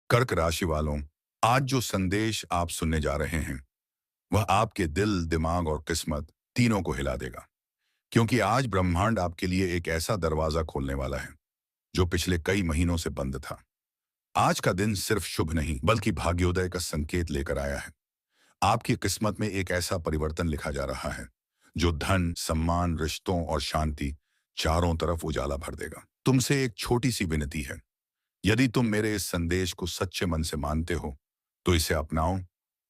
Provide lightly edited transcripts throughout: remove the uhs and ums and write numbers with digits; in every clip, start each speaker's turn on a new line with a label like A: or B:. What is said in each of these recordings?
A: कर्क राशि वालों, आज जो संदेश आप सुनने जा रहे हैं वह आपके दिल, दिमाग और किस्मत तीनों को हिला देगा। क्योंकि आज ब्रह्मांड आपके लिए एक ऐसा दरवाजा खोलने वाला है जो पिछले कई महीनों से बंद था। आज का दिन सिर्फ शुभ नहीं बल्कि भाग्योदय का संकेत लेकर आया है। आपकी किस्मत में एक ऐसा परिवर्तन लिखा जा रहा है जो धन, सम्मान, रिश्तों और शांति चारों तरफ उजाला भर देगा। तुमसे एक छोटी सी विनती है। यदि तुम मेरे इस संदेश को सच्चे मन से मानते हो तो इसे अपनाओ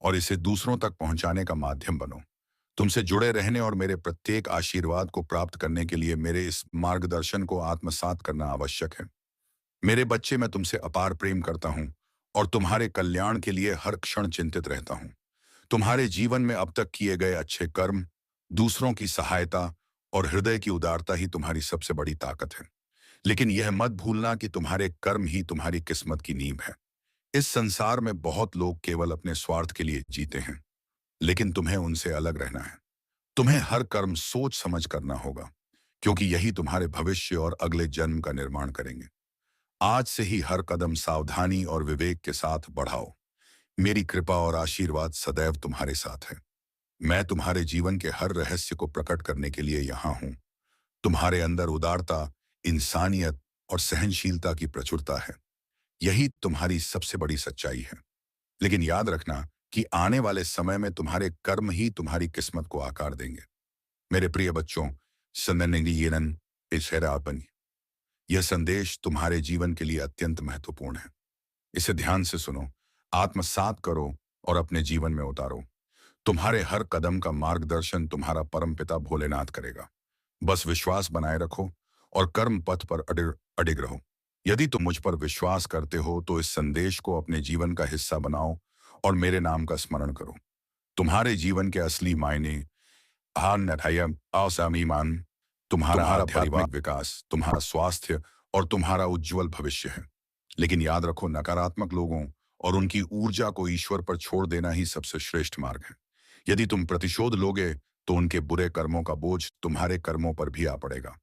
A: और इसे दूसरों तक पहुंचाने का माध्यम बनो। तुमसे जुड़े रहने और मेरे प्रत्येक आशीर्वाद को प्राप्त करने के लिए मेरे इस मार्गदर्शन को आत्मसात करना आवश्यक है। मेरे बच्चे, मैं तुमसे अपार प्रेम करता हूं और तुम्हारे कल्याण के लिए हर क्षण चिंतित रहता हूं। तुम्हारे जीवन में अब तक किए गए अच्छे कर्म, दूसरों की सहायता और हृदय की उदारता ही तुम्हारी सबसे बड़ी ताकत है। लेकिन यह मत भूलना कि तुम्हारे कर्म ही तुम्हारी किस्मत की नींव है। इस संसार में बहुत लोग केवल अपने स्वार्थ के लिए जीते हैं, लेकिन तुम्हें उनसे अलग रहना है। तुम्हें हर कर्म सोच समझ करना होगा, क्योंकि यही तुम्हारे भविष्य और अगले जन्म का निर्माण करेंगे। आज से ही हर कदम सावधानी और विवेक के साथ बढ़ाओ। मेरी कृपा और आशीर्वाद सदैव तुम्हारे साथ है। मैं तुम्हारे जीवन के हर रहस्य को प्रकट करने के लिए यहाँ हूँ। तुम्हारे अंदर उदारता, इंसानियत और सहनशीलता की प्रचुरता है। यही तुम्हारी सबसे बड़ी सच्चाई है। लेकिन याद रखना कि आने वाले समय में तुम्हारे कर्म ही तुम्हारी किस्मत को आकार देंगे। मेरे प्रिय बच्चों, सन्नन यह संदेश तुम्हारे जीवन के लिए अत्यंत महत्वपूर्ण है। इसे ध्यान से सुनो, आत्मसात करो और अपने जीवन में उतारो। तुम्हारे हर कदम का मार्गदर्शन तुम्हारा परमपिता भोलेनाथ करेगा। बस विश्वास बनाए रखो और कर्म पथ पर अडिग अडिग रहो। यदि तुम मुझ पर विश्वास करते हो तो इस संदेश को अपने जीवन का हिस्सा बनाओ और मेरे नाम का स्मरण करो। तुम्हारे जीवन के असली मायने असामीमान तुम्हारा आध्यात्मिक विकास, तुम्हारा स्वास्थ्य और तुम्हारा उज्जवल भविष्य है। लेकिन याद रखो, नकारात्मक लोगों और उनकी ऊर्जा को ईश्वर पर छोड़ देना ही सबसे श्रेष्ठ मार्ग है। यदि तुम प्रतिशोध लोगे तो उनके बुरे कर्मों का बोझ तुम्हारे कर्मों पर भी आ पड़ेगा।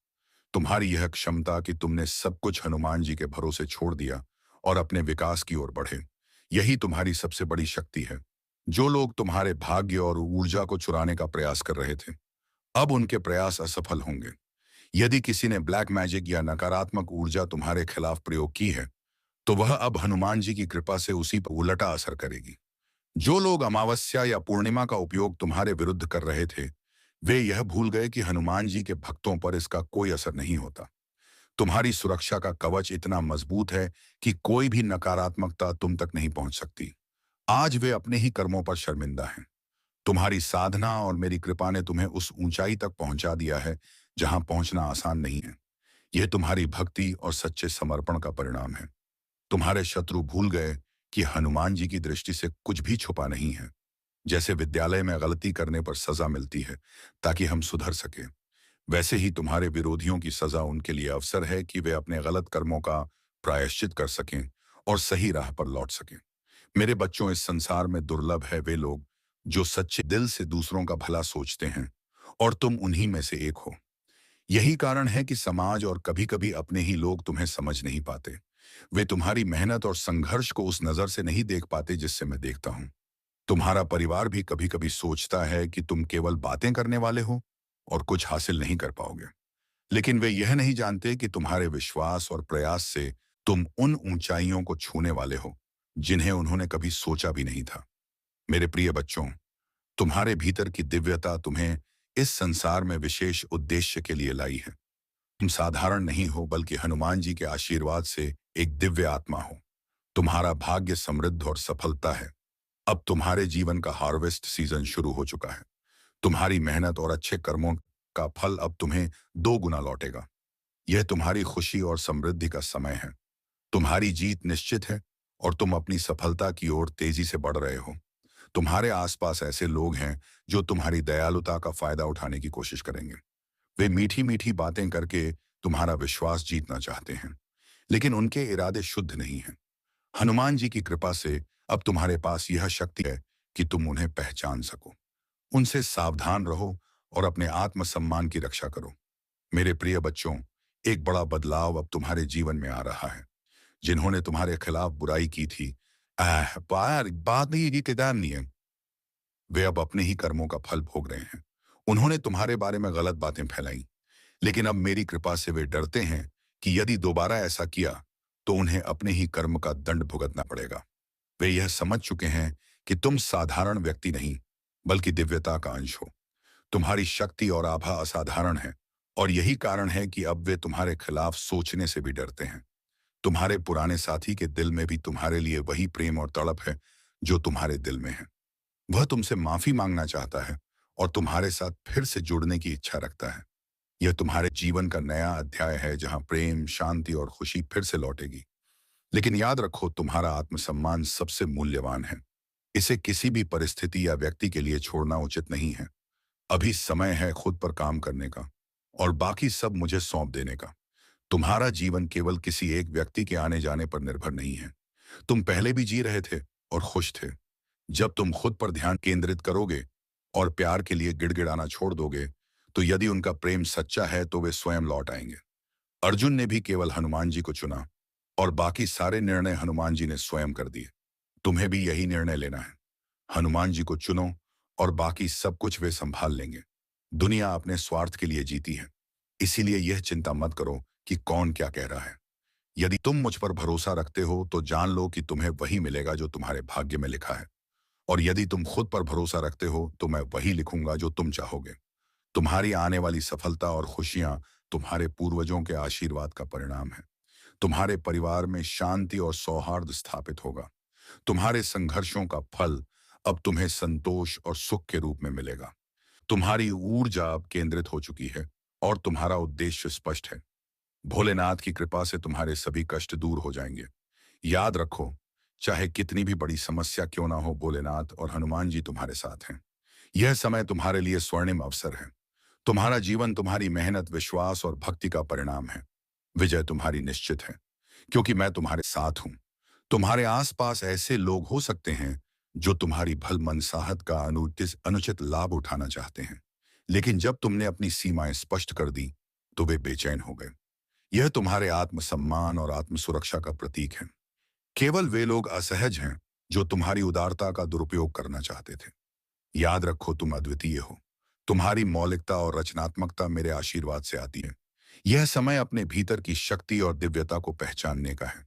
A: तुम्हारी यह क्षमता कि तुमने सब कुछ हनुमान जी के भरोसे छोड़ दिया और अपने विकास की ओर बढ़े, यही तुम्हारी सबसे बड़ी शक्ति है। जो लोग तुम्हारे भाग्य और ऊर्जा को चुराने का प्रयास कर रहे थे, अब उनके प्रयास असफल होंगे। यदि किसी ने ब्लैक मैजिक या नकारात्मक ऊर्जा तुम्हारे खिलाफ प्रयोग की है, तो वह अब हनुमान जी की कृपा से उसी पर उलटा असर करेगी। जो लोग अमावस्या या पूर्णिमा का उपयोग तुम्हारे विरुद्ध कर रहे थे, वे यह भूल गए कि हनुमान जी के भक्तों पर इसका कोई असर नहीं होता। तुम्हारी सुरक्षा का कवच इतना मजबूत है कि कोई भी नकारात्मकता तुम तक नहीं पहुंच सकती। आज वे अपने ही कर्मों पर शर्मिंदा हैं। तुम्हारी साधना और मेरी कृपा ने तुम्हें उस ऊंचाई तक पहुंचा दिया है जहां पहुंचना आसान नहीं है। यह तुम्हारी भक्ति और सच्चे समर्पण का परिणाम है। तुम्हारे शत्रु भूल गए कि हनुमान जी की दृष्टि से कुछ भी छुपा नहीं है। जैसे विद्यालय में गलती करने पर सजा मिलती है ताकि हम सुधर सके, वैसे ही तुम्हारे विरोधियों की सजा उनके लिए अवसर है कि वे अपने गलत कर्मों का प्रायश्चित कर सकें और सही राह पर लौट सकें। मेरे बच्चों, इस संसार में दुर्लभ है वे लोग जो सच्चे दिल से दूसरों का भला सोचते हैं, और तुम उन्हीं में से एक हो। यही कारण है कि समाज और कभी-कभी अपने ही लोग तुम्हें समझ नहीं पाते। वे तुम्हारी मेहनत और संघर्ष को उस नजर से नहीं देख पाते जिससे मैं देखता हूं। तुम्हारा परिवार भी कभी-कभी सोचता है कि तुम केवल बातें करने वाले हो और कुछ हासिल नहीं कर पाओगे। लेकिन वे यह नहीं जानते कि तुम्हारे विश्वास और प्रयास से तुम उन ऊंचाइयों को छूने वाले हो जिन्हें उन्होंने कभी सोचा भी नहीं था। मेरे प्रिय बच्चों, तुम्हारे भीतर की दिव्यता तुम्हें इस संसार में विशेष उद्देश्य के लिए लाई है। तुम साधारण नहीं हो बल्कि हनुमान जी के आशीर्वाद से एक दिव्य आत्मा हो। तुम्हारा भाग्य समृद्ध और सफलता है। अब तुम्हारे जीवन का हार्वेस्ट सीजन शुरू हो चुका है। तुम्हारी मेहनत और अच्छे कर्मों का फल अब तुम्हें 2 गुना लौटेगा। यह तुम्हारी खुशी और समृद्धि का समय है। तुम्हारी जीत निश्चित है और तुम अपनी सफलता की ओर तेजी से बढ़ रहे हो। तुम्हारे आसपास ऐसे लोग हैं जो तुम्हारी दयालुता का फायदा उठाने की कोशिश करेंगे। वे मीठी मीठी बातें करके तुम्हारा विश्वास जीतना चाहते हैं, लेकिन उनके इरादे शुद्ध नहीं हैं। हनुमान जी की कृपा से अब तुम्हारे पास यह शक्ति है कि तुम उन्हें पहचान सको। उनसे सावधान रहो और अपने आत्मसम्मान की रक्षा करो। मेरे प्रिय बच्चों, एक बड़ा बदलाव अब तुम्हारे जीवन में आ रहा है। जिन्होंने तुम्हारे खिलाफ बुराई की थी, यार बात नहीं, ये किताब नहीं है। वे अब अपने ही कर्मों का फल भोग रहे हैं। उन्होंने तुम्हारे बारे में गलत बातें फैलाई, लेकिन अब मेरी कृपा से वे डरते हैं कि यदि दोबारा ऐसा किया तो उन्हें अपने ही कर्म का दंड भुगतना पड़ेगा। वे यह समझ चुके हैं कि तुम साधारण व्यक्ति नहीं, बल्कि दिव्यता का अंश हो। तुम्हारी शक्ति और आभा असाधारण है, और यही कारण है कि अब वे तुम्हारे खिलाफ सोचने से भी डरते हैं। तुम्हारे पुराने साथी के दिल में भी तुम्हारे लिए वही प्रेम और तड़प है जो तुम्हारे दिल में है। वह तुमसे माफी मांगना चाहता है और तुम्हारे साथ फिर से जुड़ने की इच्छा रखता है। यह तुम्हारे जीवन का नया अध्याय है जहां प्रेम, शांति और खुशी फिर से लौटेगी। लेकिन याद रखो, तुम्हारा आत्मसम्मान सबसे मूल्यवान है। इसे किसी भी परिस्थिति या व्यक्ति के लिए छोड़ना उचित नहीं है। अभी समय है खुद पर काम करने का, और बाकी सब मुझे सौंप देने का। तुम्हारा जीवन केवल किसी एक व्यक्ति के आने जाने पर निर्भर नहीं है। तुम पहले भी जी रहे थे और खुश थे। जब तुम खुद पर ध्यान केंद्रित करोगे और प्यार के लिए गिड़गिड़ाना छोड़ दोगे, तो यदि उनका प्रेम सच्चा है तो वे स्वयं लौट आएंगे। अर्जुन ने भी केवल हनुमान जी को चुना, और बाकी सारे निर्णय हनुमान जी ने स्वयं कर दिए। तुम्हें भी यही निर्णय लेना है। हनुमान जी को चुनो, और बाकी सब कुछ वे संभाल लेंगे। दुनिया अपने स्वार्थ के लिए जीती है, इसीलिए यह चिंता मत करो कि कौन क्या कह रहा है। यदि तुम मुझ पर भरोसा रखते हो तो जान लो कि तुम्हें वही मिलेगा जो तुम्हारे भाग्य में लिखा है। और यदि तुम खुद पर भरोसा रखते हो तो मैं वही लिखूंगा जो तुम चाहोगे। तुम्हारी आने वाली सफलता और खुशियां तुम्हारे पूर्वजों के आशीर्वाद का परिणाम है। तुम्हारे परिवार में शांति और सौहार्द स्थापित होगा। तुम्हारे संघर्षों का फल अब तुम्हें संतोष और सुख के रूप में मिलेगा। तुम्हारी ऊर्जा अब केंद्रित हो चुकी है, और तुम्हारा उद्देश्य स्पष्ट है। भोलेनाथ की कृपा से तुम्हारे सभी कष्ट दूर हो जाएंगे। याद रखो, चाहे कितनी भी बड़ी समस्या क्यों ना हो, भोलेनाथ और हनुमान जी तुम्हारे साथ हैं। यह समय तुम्हारे लिए स्वर्णिम अवसर है। तुम्हारा जीवन तुम्हारी मेहनत, विश्वास और भक्ति का परिणाम है। विजय तुम्हारी निश्चित है, क्योंकि मैं तुम्हारे साथ हूं। तुम्हारे आसपास ऐसे लोग हो सकते हैं जो तुम्हारी भल मनसाहत का अनुचित लाभ उठाना चाहते हैं, लेकिन जब तुमने अपनी सीमाएं स्पष्ट कर दी तो वे बेचैन हो गए। यह तुम्हारे आत्मसम्मान और आत्मसुरक्षा का प्रतीक है। केवल वे लोग असहज हैं जो तुम्हारी उदारता का दुरुपयोग करना चाहते थे। याद रखो, तुम अद्वितीय हो। तुम्हारी मौलिकता और रचनात्मकता मेरे आशीर्वाद से आती है। यह समय अपने भीतर की शक्ति और दिव्यता को पहचानने का है।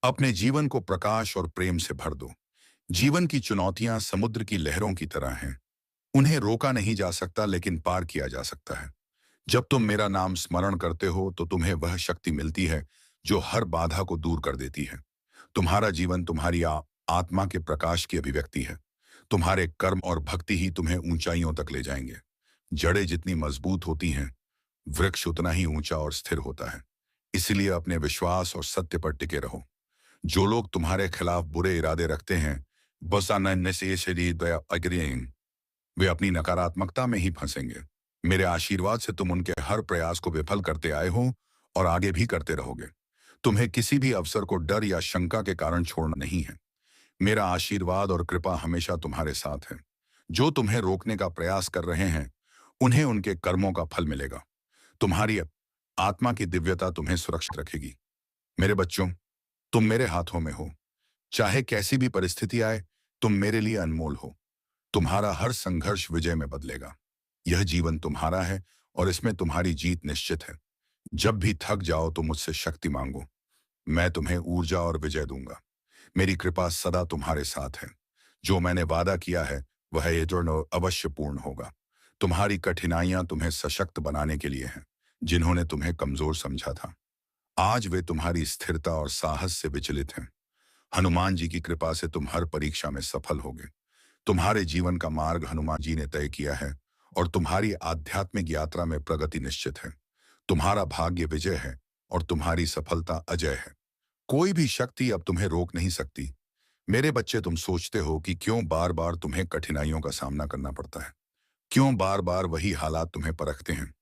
A: अपने जीवन को प्रकाश और प्रेम से भर दो। जीवन की चुनौतियां समुद्र की लहरों की तरह हैं। उन्हें रोका नहीं जा सकता, लेकिन पार किया जा सकता है। जब तुम मेरा नाम स्मरण करते हो तो तुम्हें वह शक्ति मिलती है जो हर बाधा को दूर कर देती है। तुम्हारा जीवन तुम्हारी आत्मा के प्रकाश की अभिव्यक्ति है। तुम्हारे कर्म और भक्ति ही तुम्हें ऊंचाइयों तक ले जाएंगे। जड़ें जितनी मजबूत होती हैं, वृक्ष उतना ही ऊंचा और स्थिर होता है। इसलिए अपने विश्वास और सत्य पर टिके रहो। जो लोग तुम्हारे खिलाफ बुरे इरादे रखते हैं, वे अपनी नकारात्मकता में ही फंसेंगे। मेरे आशीर्वाद से तुम उनके हर प्रयास को विफल करते आए हो, और आगे भी करते रहोगे। तुम्हें किसी भी अवसर को डर या शंका के कारण छोड़ना नहीं है। मेरा आशीर्वाद और कृपा हमेशा तुम्हारे साथ है। जो तुम्हें रोकने का प्रयास कर रहे हैं, उन्हें उनके कर्मों का फल मिलेगा। तुम्हारी आत्मा की दिव्यता तुम्हें सुरक्षित रखेगी। मेरे बच्चों, तुम मेरे हाथों में हो। चाहे कैसी भी परिस्थिति आए, तुम मेरे लिए अनमोल हो। तुम्हारा हर संघर्ष विजय में बदलेगा। यह जीवन तुम्हारा है, और इसमें तुम्हारी जीत निश्चित है। जब भी थक जाओ तो मुझसे शक्ति मांगो। मैं तुम्हें ऊर्जा और विजय दूंगा। मेरी कृपा सदा तुम्हारे साथ है। जो मैंने वादा किया है वह ये जो अवश्य पूर्ण होगा। तुम्हारी कठिनाइयां तुम्हें सशक्त बनाने के लिए हैं। जिन्होंने तुम्हें कमजोर समझा था, आज वे तुम्हारी स्थिरता और साहस से विचलित हैं। हनुमान जी की कृपा से तुम हर परीक्षा में सफल होगे। तुम्हारे जीवन का मार्ग हनुमान जी ने तय किया है, और तुम्हारी आध्यात्मिक यात्रा में प्रगति निश्चित है। तुम्हारा भाग्य विजय है, और तुम्हारी सफलता अजय है। कोई भी शक्ति अब तुम्हें रोक नहीं सकती। मेरे बच्चे, तुम सोचते हो कि क्यों बार बार तुम्हें कठिनाइयों का सामना करना पड़ता है, क्यों बार बार वही हालात तुम्हें परखते हैं।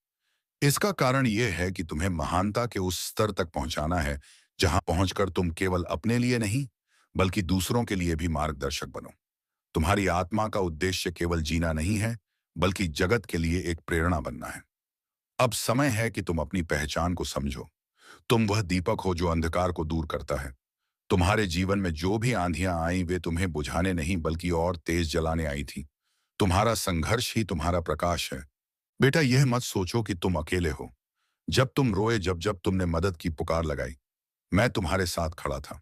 A: इसका कारण यह है कि तुम्हें महानता के उस स्तर तक पहुंचाना है जहां पहुंचकर तुम केवल अपने लिए नहीं, बल्कि दूसरों के लिए भी मार्गदर्शक बनो। तुम्हारी आत्मा का उद्देश्य केवल जीना नहीं है, बल्कि जगत के लिए एक प्रेरणा बनना है। अब समय है कि तुम अपनी पहचान को समझो। तुम वह दीपक हो जो अंधकार को दूर करता है। तुम्हारे जीवन में जो भी आंधियां आई वे तुम्हें बुझाने नहीं बल्कि और तेज जलाने आई थी। तुम्हारा संघर्ष ही तुम्हारा प्रकाश है। बेटा, यह मत सोचो कि तुम अकेले हो। जब तुम रोए, जब जब तुमने मदद की पुकार लगाई, मैं तुम्हारे साथ खड़ा था।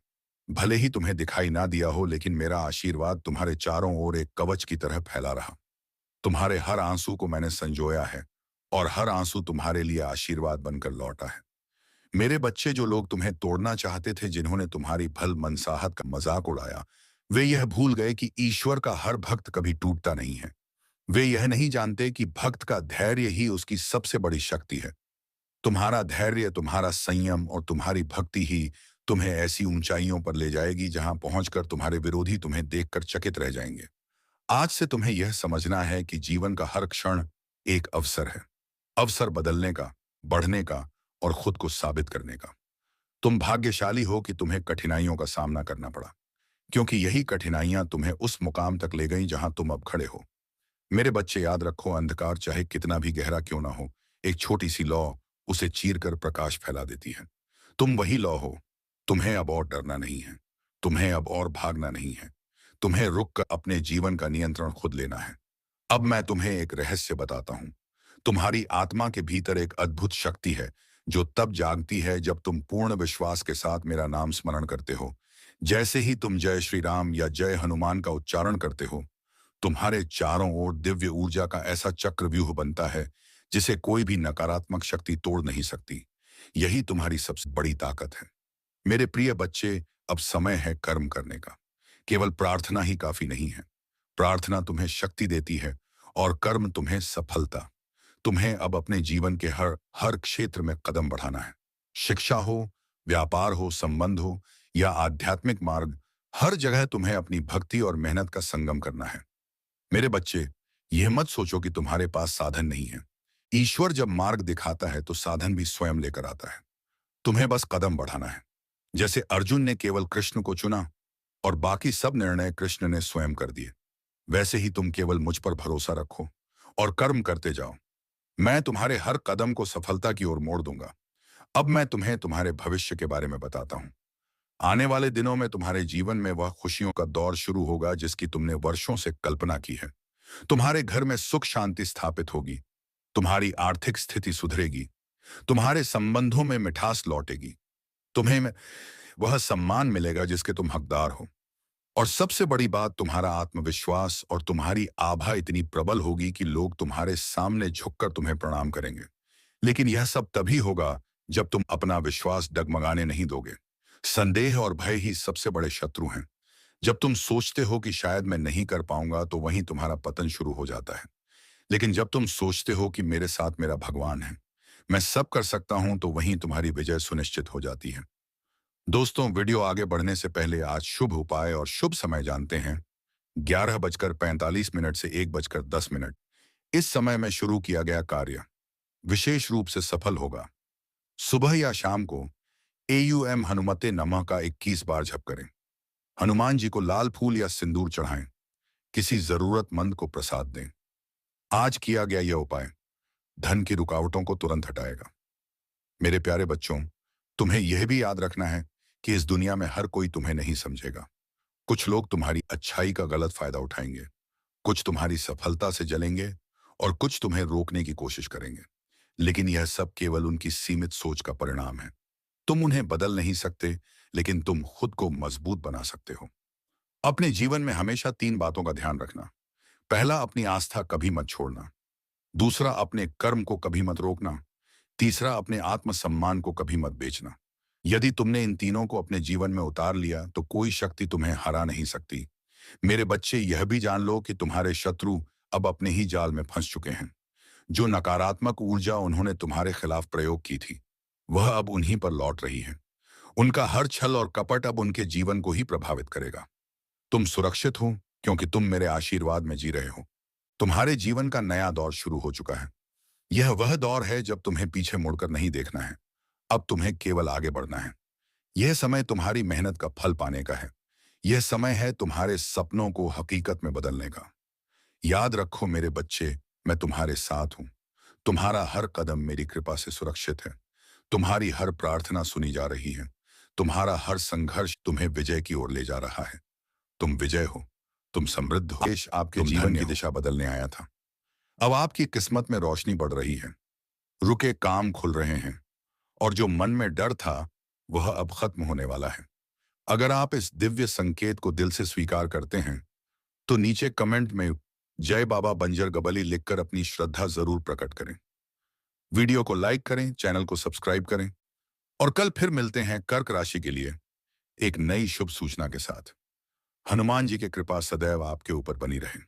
A: भले ही तुम्हें दिखाई ना दिया हो, लेकिन मेरा आशीर्वाद तुम्हारे चारों ओर एक कवच की तरह फैला रहा। तुम्हारे हर आंसू को मैंने संजोया है और हर आंसू तुम्हारे लिए आशीर्वाद बनकर लौटा है। मेरे बच्चे, जो लोग तुम्हें तोड़ना चाहते थे, जिन्होंने तुम्हारी भल मनसाहत का मजाक उड़ाया, वे यह भूल गए कि ईश्वर का हर भक्त कभी टूटता नहीं है। वे यह नहीं जानते कि भक्त का धैर्य ही उसकी सबसे बड़ी शक्ति है। तुम्हारा धैर्य, तुम्हारा संयम और तुम्हारी भक्ति ही तुम्हें ऐसी ऊंचाइयों पर ले जाएगी जहां पहुंचकर तुम्हारे विरोधी तुम्हें देखकर चकित रह जाएंगे। आज से तुम्हें यह समझना है कि जीवन का हर क्षण एक अवसर है। अवसर बदलने का, बढ़ने का और खुद को साबित करने का। तुम भाग्यशाली हो कि तुम्हें कठिनाइयों का सामना करना पड़ा, क्योंकि यही कठिनाइयां तुम्हें उस मुकाम तक ले गईं जहां तुम अब खड़े हो। मेरे बच्चे, याद रखो, अंधकार चाहे कितना भी गहरा क्यों ना हो, एक छोटी सी लौ उसे चीरकर प्रकाश फैला देती है। तुम वही लौ हो। तुम्हें अब और डरना नहीं है। तुम्हें अब और भागना नहीं है। तुम्हें रुक कर अपने जीवन का नियंत्रण खुद लेना है। अब मैं तुम्हें एक रहस्य बताता हूं। तुम्हारी आत्मा के भीतर एक अद्भुत शक्ति है जो तब जागती है जब तुम पूर्ण विश्वास के साथ मेरा नाम स्मरण करते हो। जैसे ही तुम जय श्री राम या जय हनुमान का उच्चारण करते हो, तुम्हारे चारों ओर दिव्य ऊर्जा का ऐसा चक्रव्यूह बनता है जिसे कोई भी नकारात्मक शक्ति तोड़ नहीं सकती। यही तुम्हारी सबसे बड़ी ताकत है। मेरे प्रिय बच्चे, अब समय है कर्म करने का। केवल प्रार्थना ही काफी नहीं है। प्रार्थना तुम्हें शक्ति देती है और कर्म तुम्हें सफलता। तुम्हें अब अपने जीवन के हर हर क्षेत्र में कदम बढ़ाना है। शिक्षा हो, व्यापार हो, संबंध हो या आध्यात्मिक मार्ग, हर जगह तुम्हें अपनी भक्ति और मेहनत का संगम करना है। मेरे बच्चे, यह मत सोचो कि तुम्हारे पास साधन नहीं है। ईश्वर जब मार्ग दिखाता है तो साधन भी स्वयं लेकर आता है। तुम्हें बस कदम बढ़ाना है। जैसे अर्जुन ने केवल कृष्ण को चुना और बाकी सब निर्णय कृष्ण ने स्वयं कर दिए, वैसे ही तुम केवल मुझ पर भरोसा रखो और कर्म करते जाओ। मैं तुम्हारे हर कदम को सफलता की ओर मोड़ दूंगा। अब मैं तुम्हें तुम्हारे भविष्य के बारे में बताता हूं। आने वाले दिनों में तुम्हारे जीवन में वह खुशियों का दौर शुरू होगा जिसकी तुमने वर्षों से कल्पना की है। तुम्हारे घर में सुख शांति स्थापित होगी। तुम्हारी आर्थिक स्थिति सुधरेगी। तुम्हारे संबंधों में मिठास लौटेगी। तुम्हें वह सम्मान मिलेगा जिसके तुम हकदार हो। और सबसे बड़ी बात, तुम्हारा आत्मविश्वास और तुम्हारी आभा इतनी प्रबल होगी कि लोग तुम्हारे सामने झुककर तुम्हें प्रणाम करेंगे। लेकिन यह सब तभी होगा जब तुम अपना विश्वास डगमगाने नहीं दोगे। संदेह और भय ही सबसे बड़े शत्रु हैं। जब तुम सोचते हो कि शायद मैं नहीं कर पाऊंगा, तो वहीं तुम्हारा पतन शुरू हो जाता है। लेकिन जब तुम सोचते हो कि मेरे साथ मेरा भगवान है, मैं सब कर सकता हूं, तो वहीं तुम्हारी विजय सुनिश्चित हो जाती है। दोस्तों, वीडियो आगे बढ़ने से पहले आज शुभ उपाय और शुभ समय जानते हैं। 11:45 से 1:10। इस समय में शुरू किया गया कार्य विशेष रूप से सफल होगा। सुबह या शाम को AUM हनुमते नमः का 21 बार जप करें। हनुमान जी को लाल फूल या सिंदूर चढ़ाएं। किसी जरूरतमंद को प्रसाद दें। आज किया गया यह उपाय धन की रुकावटों को तुरंत हटाएगा। मेरे प्यारे बच्चों, तुम्हें यह भी याद रखना है कि इस दुनिया में हर कोई तुम्हें नहीं समझेगा। कुछ लोग तुम्हारी अच्छाई का गलत फायदा उठाएंगे, कुछ तुम्हारी सफलता से जलेंगे और कुछ तुम्हें रोकने की कोशिश करेंगे। लेकिन यह सब केवल उनकी सीमित सोच का परिणाम है। तुम उन्हें बदल नहीं सकते, लेकिन तुम खुद को मजबूत बना सकते हो। अपने जीवन में हमेशा 3 बातों का ध्यान रखना। पहला, अपनी आस्था कभी मत छोड़ना। दूसरा, अपने कर्म को कभी मत रोकना। तीसरा, अपने आत्मसम्मान को कभी मत बेचना। यदि तुमने इन तीनों को अपने जीवन में उतार लिया तो कोई शक्ति तुम्हें हरा नहीं सकती। मेरे बच्चे, यह भी जान लो कि तुम्हारे शत्रु अब अपने ही जाल में फंस चुके हैं। जो नकारात्मक ऊर्जा उन्होंने तुम्हारे खिलाफ प्रयोग की थी, वह अब उन्हीं पर लौट रही है। उनका हर छल और कपट अब उनके जीवन को ही प्रभावित करेगा। तुम सुरक्षित हो क्योंकि तुम मेरे आशीर्वाद में जी रहे हो। तुम्हारे जीवन का नया दौर शुरू हो चुका है। यह वह दौर है जब तुम्हें पीछे मुड़कर नहीं देखना है। अब तुम्हें केवल आगे बढ़ना है। यह समय तुम्हारी मेहनत का फल पाने का है। यह समय है तुम्हारे सपनों को हकीकत में बदलने का। याद रखो मेरे बच्चे, मैं तुम्हारे साथ हूं। तुम्हारा हर कदम मेरी कृपा से सुरक्षित है। तुम्हारी हर प्रार्थना सुनी जा रही है। तुम्हारा हर संघर्ष तुम्हें विजय की ओर ले जा रहा है। तुम विजय हो, तुम समृद्ध हो, देश आपके जीवन की दिशा बदलने आया था। अब आपकी किस्मत में रोशनी बढ़ रही है, रुके काम खुल रहे हैं, और जो मन में डर था वह अब खत्म होने वाला है। अगर आप इस दिव्य संकेत को दिल से स्वीकार करते हैं तो नीचे कमेंट में जय बाबा बंजर गबली लिखकर अपनी श्रद्धा जरूर प्रकट करें। वीडियो को लाइक करें, चैनल को सब्सक्राइब करें, और कल फिर मिलते हैं कर्क राशि के लिए एक नई शुभ सूचना के साथ। हनुमान जी की कृपा सदैव आपके ऊपर बनी रहे।